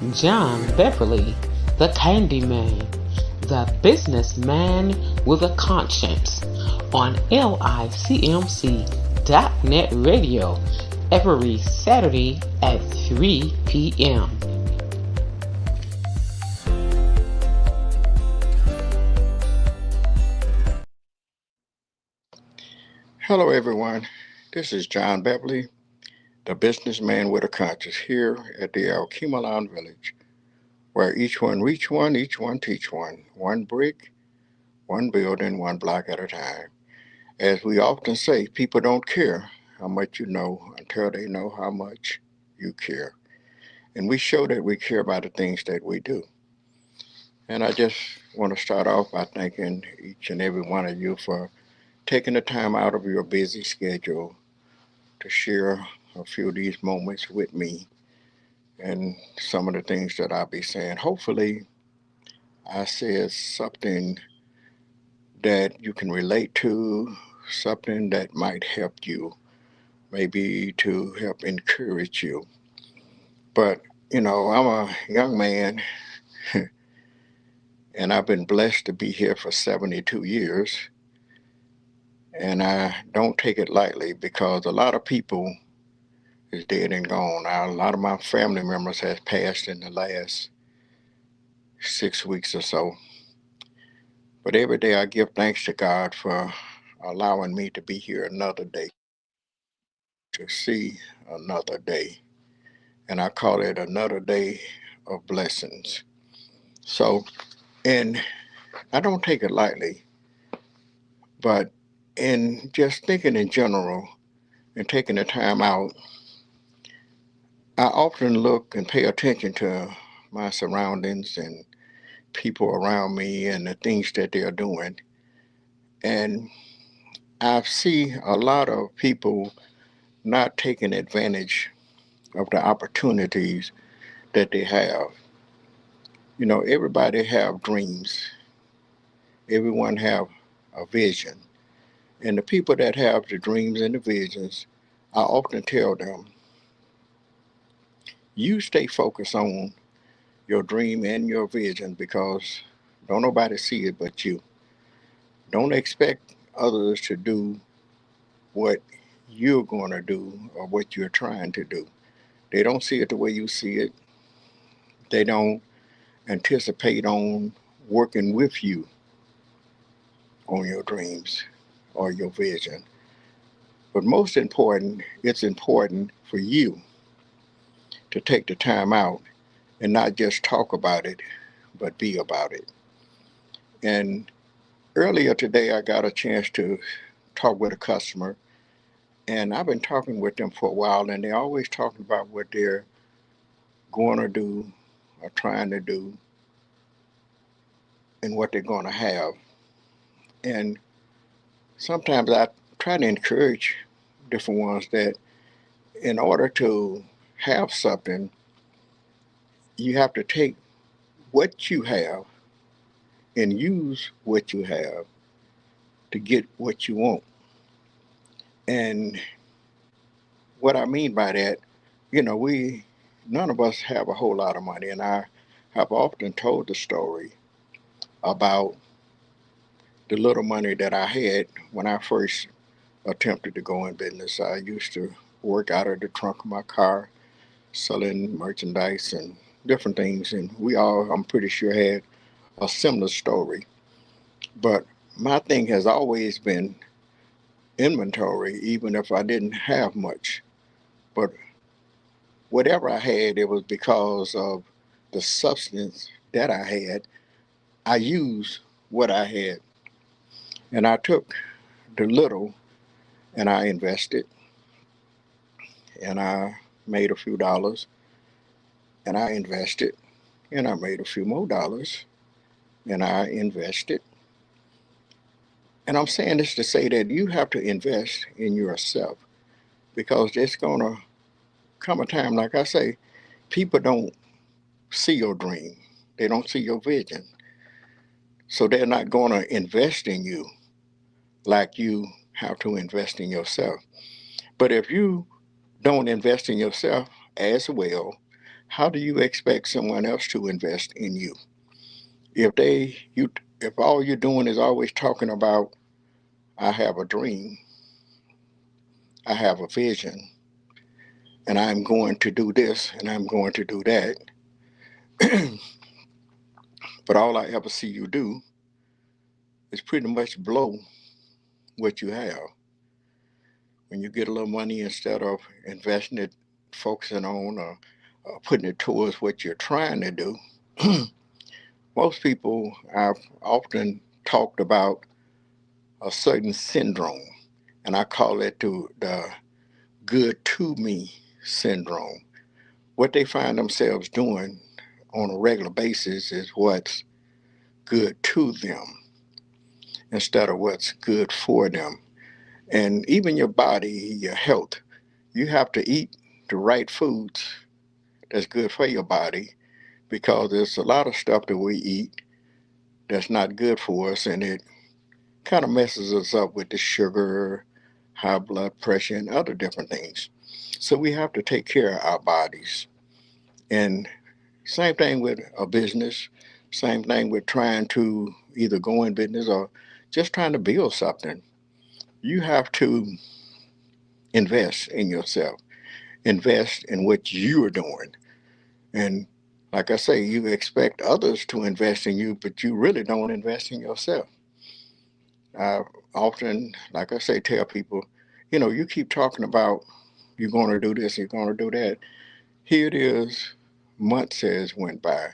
John Beverly, the Candyman, the businessman with a conscience, on LICMC.net radio every Saturday at 3 p.m. Hello, everyone. This is John Beverly, the businessman with a conscience, here at the Alkemalon Village, where each one reach one, each one teach one brick, one building, one block at a time. As we often say, people don't care how much you know until they know how much you care. And we show that we care about the things that we do. And I just want to start off by thanking each and every one of you for taking the time out of your busy schedule to share a few of these moments with me and some of the things that I'll be saying. Hopefully, I said something that you can relate to, something that might help you, maybe to help encourage you. But, I'm a young man and I've been blessed to be here for 72 years. And I don't take it lightly because a lot of people is dead and gone. Now, a lot of my family members has passed in the last 6 weeks or so. But every day I give thanks to God for allowing me to be here another day, to see another day. And I call it another day of blessings. So, and I don't take it lightly, but in just thinking in general and taking the time out, I often look and pay attention to my surroundings and people around me and the things that they're doing. And I see a lot of people not taking advantage of the opportunities that they have. Everybody have dreams. Everyone have a vision. And the people that have the dreams and the visions, I often tell them, you stay focused on your dream and your vision because don't nobody see it but you. Don't expect others to do what you're going to do or what you're trying to do. They don't see it the way you see it. They don't anticipate on working with you on your dreams or your vision. But most important, it's important for you to take the time out and not just talk about it, but be about it. And earlier today, I got a chance to talk with a customer, and I've been talking with them for a while, and they're always talking about what they're going to do or trying to do and what they're going to have. And sometimes I try to encourage different ones that in order to have something, you have to take what you have and use what you have to get what you want. And what I mean by that, we none of us have a whole lot of money, and I have often told the story about the little money that I had when I first attempted to go in business. I used to work out of the trunk of my car selling merchandise and different things, and we all, I'm pretty sure, had a similar story. But my thing has always been inventory, even if I didn't have much. But whatever I had, it was because of the substance that I had. I used what I had, and I took the little and I invested, and I made a few dollars, and I invested, and I made a few more dollars, and I invested. And I'm saying this to say that you have to invest in yourself because there's going to come a time, like I say, people don't see your dream, they don't see your vision. So they're not going to invest in you like you have to invest in yourself. But if you don't invest in yourself as well, how do you expect someone else to invest in you? If all you're doing is always talking about, I have a dream, I have a vision, and I'm going to do this and I'm going to do that, but all I ever see you do is pretty much blow what you have. When you get a little money, instead of investing it, focusing on putting it towards what you're trying to do, most people, I've often talked about a certain syndrome, and I call it the good to me syndrome. What they find themselves doing on a regular basis is what's good to them instead of what's good for them. And even your body, your health, you have to eat the right foods that's good for your body, because there's a lot of stuff that we eat that's not good for us, and it kind of messes us up with the sugar, high blood pressure, and other different things. So we have to take care of our bodies. And same thing with a business, same thing with trying to either go in business or just trying to build something. You have to invest in yourself, invest in what you are doing. And like I say, you expect others to invest in you, but you really don't invest in yourself. I often, like I say, tell people, you keep talking about you're going to do this, you're going to do that. Here it is, months has went by,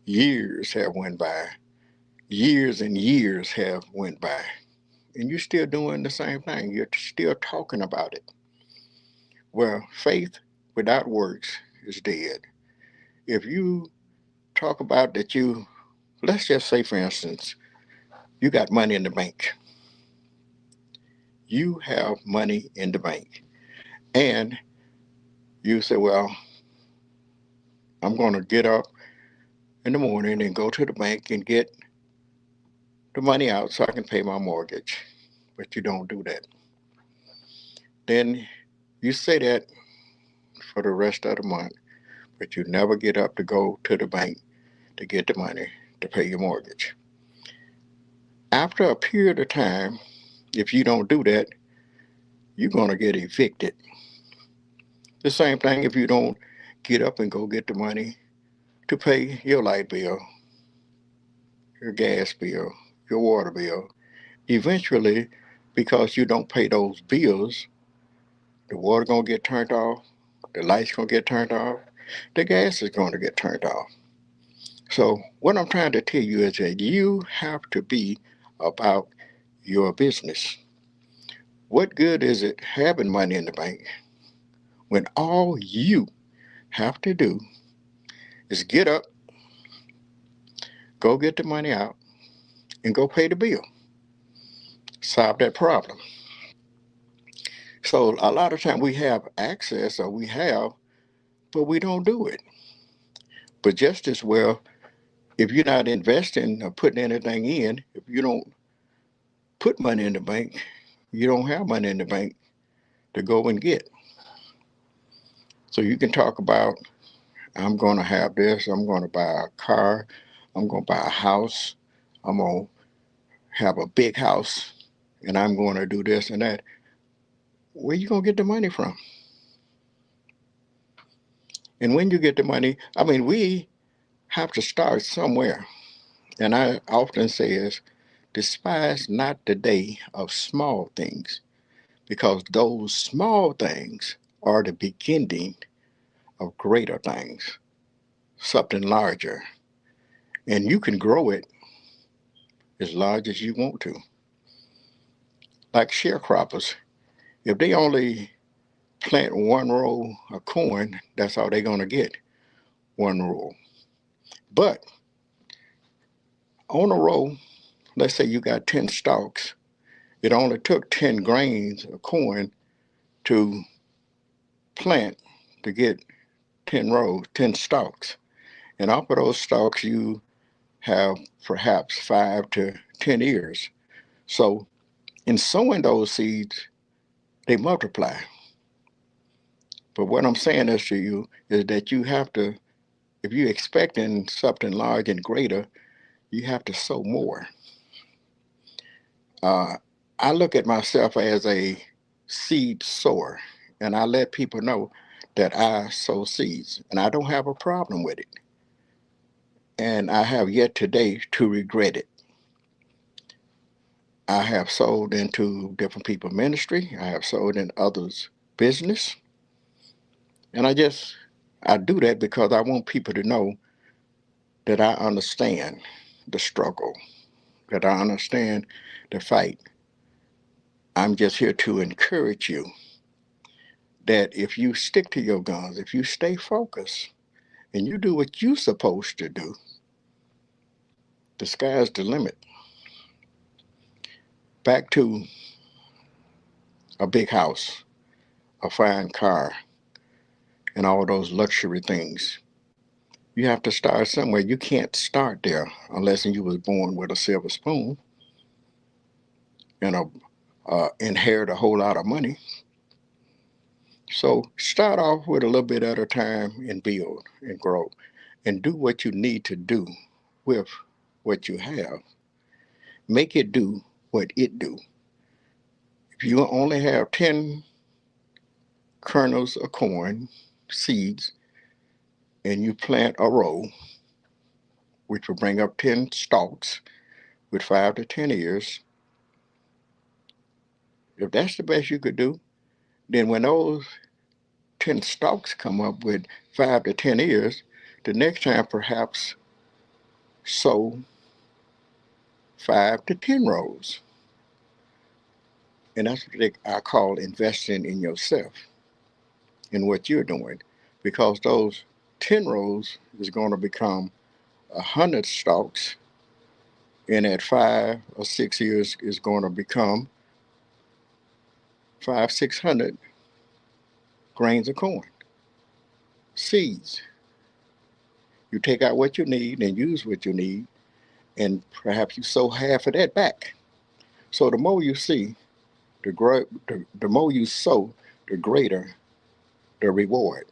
years have went by, years and years have went by, and you're still doing the same thing. You're still talking about it. Well, faith without works is dead. If you talk about that let's just say, for instance, you got money in the bank. You have money in the bank. And you say, well, I'm going to get up in the morning and go to the bank and get the money out so I can pay my mortgage. But you don't do that. Then you say that for the rest of the month, but you never get up to go to the bank to get the money to pay your mortgage. After a period of time, if you don't do that, you're going to get evicted. The same thing if you don't get up and go get the money to pay your light bill, your gas bill, your water bill. Eventually, because you don't pay those bills, the water gonna get turned off, the lights gonna get turned off, the gas is gonna get turned off. So what I'm trying to tell you is that you have to be about your business. What good is it having money in the bank when all you have to do is get up, go get the money out, and go pay the bill? Solve that problem. So a lot of time we have access, or we have, but we don't do it. But just as well, if you're not investing or putting anything in, if you don't put money in the bank, you don't have money in the bank to go and get. So you can talk about, I'm going to have this, I'm going to buy a car, I'm going to buy a house, I'm going to have a big house, and I'm going to do this and that. Where you going to get the money from? And when you get the money, I mean, we have to start somewhere. And I often say is, despise not the day of small things, because those small things are the beginning of greater things, something larger. And you can grow it as large as you want to. Like sharecroppers, if they only plant one row of corn, that's all they're going to get, one row. But on a row, let's say you got 10 stalks, it only took 10 grains of corn to plant to get 10 rows, 10 stalks. And off of those stalks, you have perhaps 5 to 10 ears. So in sowing those seeds, they multiply. But what I'm saying is to you is that you have to If you're expecting something large and greater, you have to sow more. Uh, I look at myself as a seed sower, and I let people know that I sow seeds, and I don't have a problem with it. And I have yet today to regret it. I have sold into different people's ministry. I have sold in others' business. And I do that because I want people to know that I understand the struggle, that I understand the fight. I'm just here to encourage you that if you stick to your guns, if you stay focused, and you do what you're supposed to do, the sky's the limit. Back to a big house, a fine car, and all those luxury things. You have to start somewhere. You can't start there unless you was born with a silver spoon and inherit a whole lot of money. So start off with a little bit at a time and build and grow and do what you need to do with what you have. Make it do what it do. If you only have 10 kernels of corn, seeds, and you plant a row, which will bring up 10 stalks with 5 to 10 ears, if that's the best you could do, then when those 10 stalks come up with 5 to 10 ears, the next time perhaps sow 5 to 10 rows. And that's what I call investing in yourself, in what you're doing, because those 10 rows is going to become 100 stalks, and at 5 or 6 years is going to become 600 grains of corn, seeds. You take out what you need and use what you need, and perhaps you sow half of that back. So the more you see, the more you sow, the greater the reward.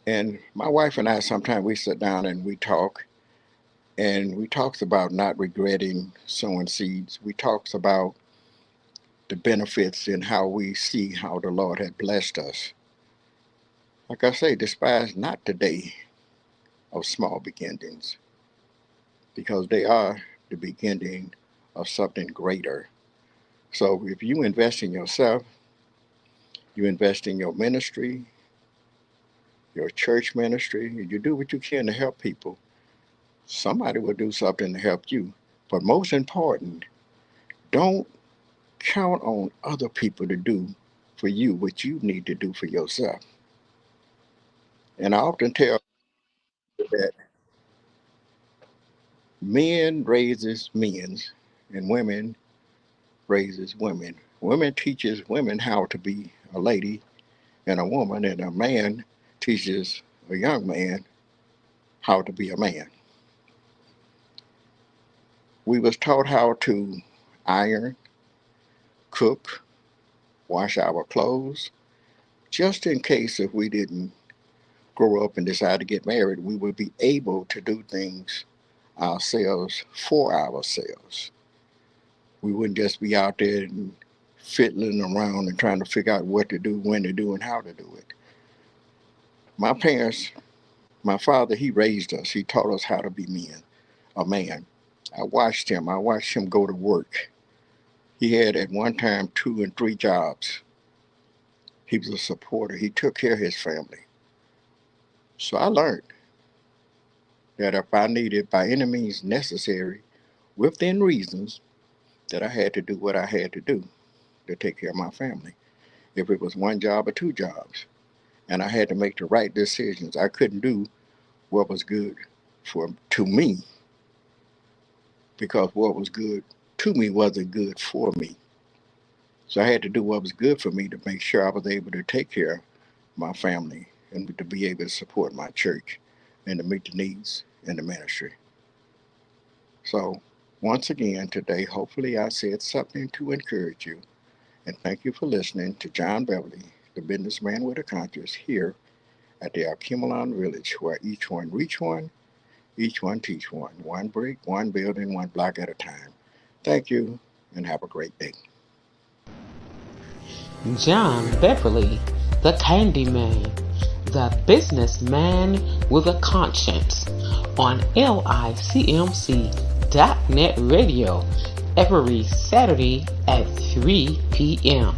And my wife and I, sometimes we sit down and we talk, and we talks about not regretting sowing seeds. We talks about the benefits and how we see how the Lord had blessed us. Like I say, despise not the day of small beginnings, because they are the beginning of something greater. So if you invest in yourself, you invest in your ministry, your church ministry, and you do what you can to help people, somebody will do something to help you. But most important, don't count on other people to do for you what you need to do for yourself. And I often tell that men raises men and women raises women. Women teaches women how to be a lady and a woman, and a man teaches a young man how to be a man. We was taught how to iron, cook, wash our clothes, just in case if we didn't grow up and decide to get married, we would be able to do things ourselves for ourselves. We wouldn't just be out there and fiddling around and trying to figure out what to do, when to do, and how to do it. My parents, my father, he raised us. He taught us how to be men, a man. I watched him. I watched him go to work. He had at one time 2 and 3 jobs. He was a supporter. He took care of his family. So I learned that if I needed by any means necessary, within reasons, that I had to do what I had to do to take care of my family. If it was 1 job or 2 jobs, and I had to make the right decisions. I couldn't do what was good to me, because what was good to me wasn't good for me. So I had to do what was good for me to make sure I was able to take care of my family and to be able to support my church and to meet the needs in the ministry. So once again today, hopefully I said something to encourage you. And thank you for listening to John Beverly, the businessman with a conscience, here at the Alkemalon Village, where each one reach one, each one teach one brick, one building, one block at a time. Thank you, and have a great day. John Beverly, the Candyman, the businessman with a conscience, on LICMC.net radio every Saturday at 3 p.m.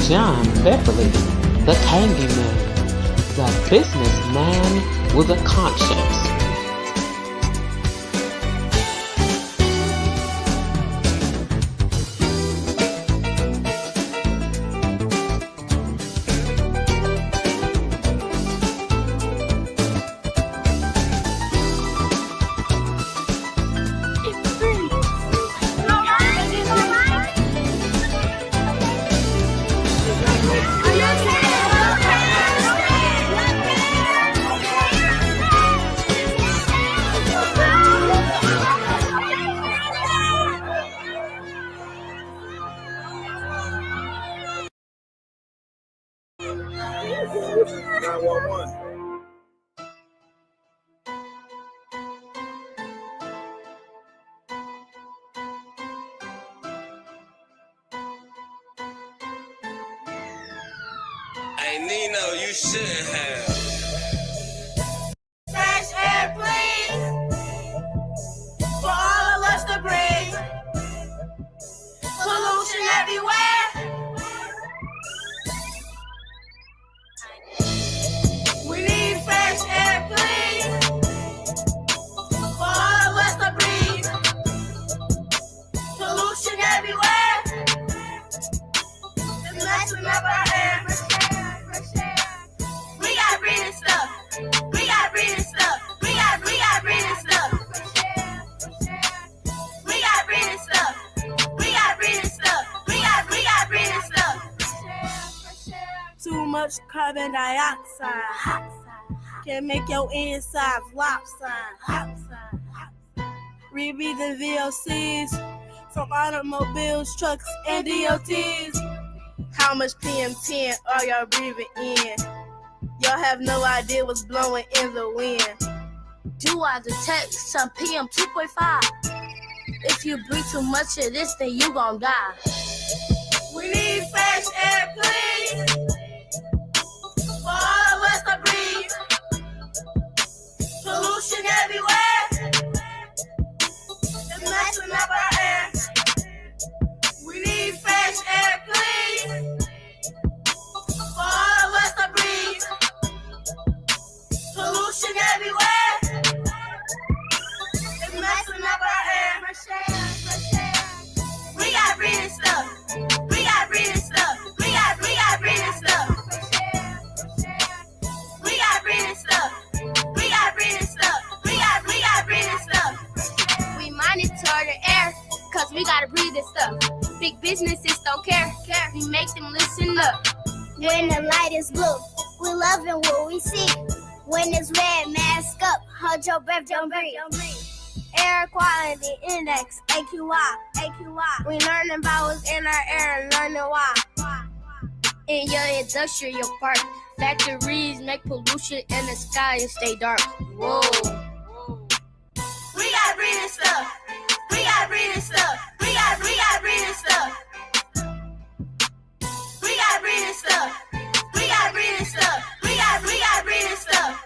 John Beverly, the Candyman, the businessman with a conscience. Hey Nino, you shouldn't have. Fresh air, please, for all of us to breathe. Pollution everywhere. We need fresh air, please, for all of us to breathe. Pollution everywhere. It's messing up our air. We got breathing stuff. We got breathing stuff. We got breathing stuff. We got breathing stuff. We got breathing stuff. We got breathing stuff. Too much carbon dioxide can make your insides lopsided. Rebreathing VOCs from automobiles, trucks, and DOTs. How much PM10 are y'all breathing in? Y'all have no idea what's blowing in the wind. Do I detect some PM 2.5? If you breathe too much of this, then you gon' die. We need fresh air, please, for all of us to breathe. Pollution everywhere. It's messing up our air. We need fresh air, please, for all of us to breathe. Pollution everywhere. It's messing up our air. We got breathing stuff. We got breathing stuff. We got breathing stuff. We got breathing stuff. We got breathing stuff. We got breathing stuff. We monitor the air, cause we gotta breathe this stuff. Big businesses don't care. We make them listen up. When the light is blue, we loving what we see. When it's red, mask up, hold your breath, don't breathe. Air quality index, AQI. We learning about what's in our air and learning why. in your industrial park. Factories make pollution in the sky and stay dark. Whoa. We gotta breathe this stuff. We gotta breathe this stuff. We gotta breathe this stuff. We gotta breathe this stuff. We gotta breathe this stuff. We gotta breathe this stuff.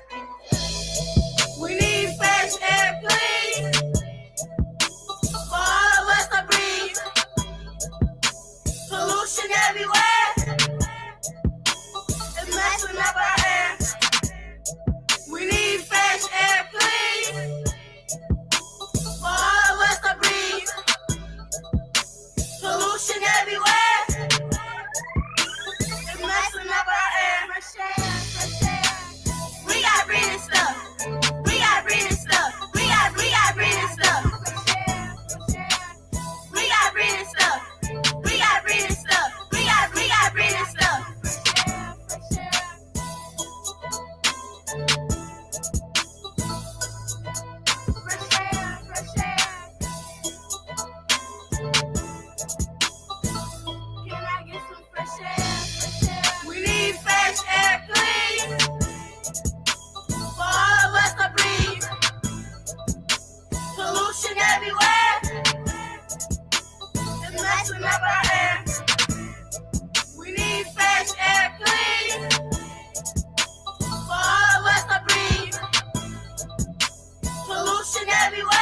We need fresh air, please, for all of us to breathe. Pollution everywhere. It's messing up our air. We need fresh air, please, for all of us to breathe. Pollution everywhere. It's messing up our air. We gotta breathe this stuff. We gotta breathe this stuff. We gotta breathe this stuff. We gotta breathe this stuff. We gotta breathe this stuff. We gotta breathe this stuff. Can I get some fresh air? We need fresh air, please, for all of us to breathe. Pollution everywhere. It's messing up our air. We need fresh air, please, for all of us to breathe. Pollution everywhere.